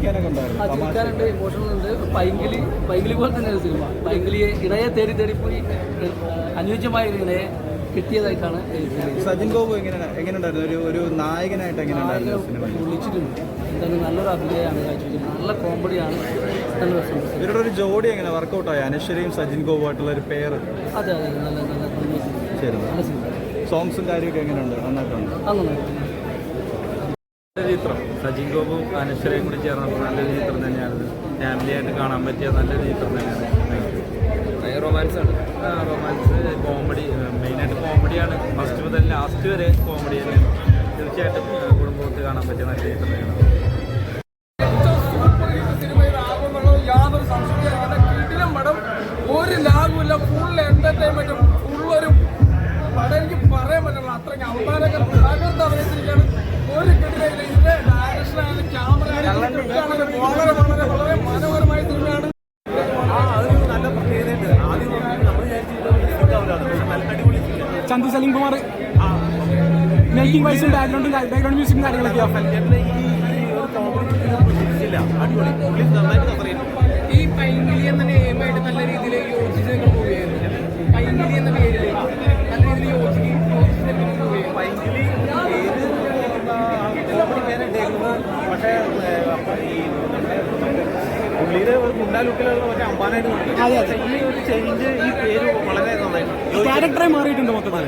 ചിരിക്കാനുണ്ട്, emotional ഉണ്ട്. പൈങ്കിളി പോലെ തന്നെയാണ് സിനിമ. പൈങ്കിളിയെ ഇണയെ തേടിപ്പോയി അനുയോജ്യമായ ഒരു ഇണയെ കിട്ടിയതായിട്ടാണ്. സജിൻ ഗോപു എങ്ങനെയുണ്ടായിരുന്നു ഒരു നായകനായിട്ട്? വിളിച്ചിട്ടുണ്ട്. എന്തായാലും നല്ലൊരു അഭിനയമാണ് കാഴ്ചവെക്കുന്നത്. നല്ല കോമഡിയാണ്. നല്ല രസമുണ്ട്. ഇവരുടെ ഒരു ജോഡി എങ്ങനെ വർക്കൗട്ടായി? അനശ്വരയും സജിൻ ഗോപു ആയിട്ടുള്ള ഒരു പേര്. അതെ നല്ല ശരി. സോങ്സും കാര്യമൊക്കെ എങ്ങനെയുണ്ട്? നന്നായിട്ടുണ്ട്. ചിത്രം സജിൻ ഗോപു അനശ്വരയും കൂടി ചേർന്നപ്പോൾ നല്ലൊരു ചിത്രം തന്നെയാണ്. ഫാമിലി ആയിട്ട് കാണാൻ പറ്റിയ നല്ലൊരു ചിത്രം തന്നെയാണ്. റൊമാൻസാണ്. റൊമാൻസ്, കോമഡി, മെയിനായിട്ട് കോമഡിയാണ്. ഫസ്റ്റ് മുതൽ ലാസ്റ്റ് വരെ കോമഡി തന്നെയാണ്. തീർച്ചയായിട്ടും കുടുംബത്ത് കാണാൻ പറ്റിയ നല്ല ചിത്രം തന്നെയാണ്. യാതൊരു സംശയവും പടം, ഒരു ലാഗുമില്ല. ഫുൾ എന്റർടൈൻമെന്റും ഫുള്ളൊരു പടം. എനിക്ക് പറയാൻ പറ്റില്ല, അത്രയ്ക്ക് അവതാരങ്ങൾ തകർത്ത് അഭിനയിച്ചിരിക്കുകയാണ്. ഒരു കിട്ടിയില്ല. ഇതിന്റെ ഡയറക്ഷനായാലും ക്യാമറ വളരെ വളരെ വളരെ മനോഹരമായ സിനിമയാണ്. ചന്തു സലീം കുമാർ മേക്കിംഗ് വൈസും ബാക്ക്ഗ്രൗണ്ട് മ്യൂസിക്കും കാര്യങ്ങളൊക്കെ ഈ പൈങ്കിളി എന്ന നെയിമായിട്ട് നല്ല രീതിയിൽ യോജിച്ച് നിങ്ങൾ പോവുകയായിരുന്നു. പൈങ്കിളി എന്ന പേരിൽ നല്ല രീതിയിൽ യോജിച്ച് പൈങ്കിളി പക്ഷേ ഈ പുള്ളിയുടെ ഒരു ഗുണ്ടാ ലുക്കിലുള്ള മറ്റേ അമ്പാനായിട്ട് ഈ ഒരു ചേഞ്ച്, ഈ പേര് വളരെ നന്നായിട്ട് ക്യാരക്ടറെ മാറിയിട്ടുണ്ട് മൊത്തത്തിൽ.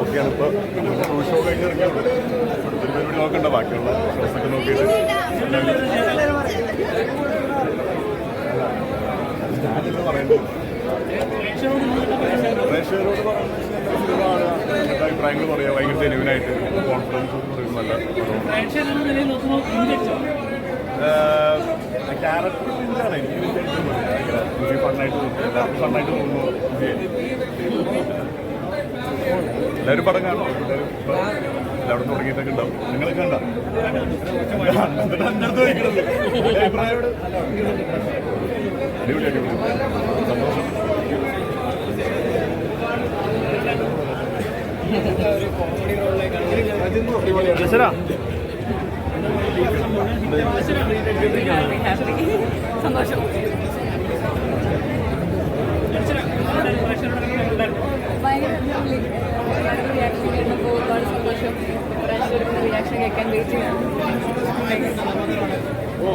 ഓക്കെയാണ്. ഇപ്പോൾ ഷോ കഴിഞ്ഞിറങ്ങിയുള്ളൂ. ഒരു പരിപാടി നോക്കണ്ട, ബാക്കിയുള്ള ഷോസൊക്കെ നോക്കിയിട്ട് പ്രേക്ഷകരോട് അഭിപ്രായങ്ങൾ പറയാം. ഭയങ്കര ജെനുവിനായിട്ട് കോൺഫിഡൻസ് പറയുന്നതല്ല. ക്യാരക്ടർ എന്താണ് എനിക്ക് ഫണ്ണായിട്ട് എല്ലാവർക്കും ഫണ്ണായിട്ട് തോന്നുന്നു. എല്ലാവരും പടം കാണും. എല്ലാവരും തുടങ്ങിയിട്ടൊക്കെ ഉണ്ടാവും. നിങ്ങളൊക്കെ കണ്ട അഭിപ്രായോട് അടിപൊളി സന്തോഷം. സന്തോഷം. ഭയങ്കര റിയാക്ഷൻ കേട്ടപ്പോൾ ഒരുപാട് സന്തോഷം. റിയാക്ഷൻ കേൾക്കാൻ വെയിറ്റ് ചെയ്യാം. ഓ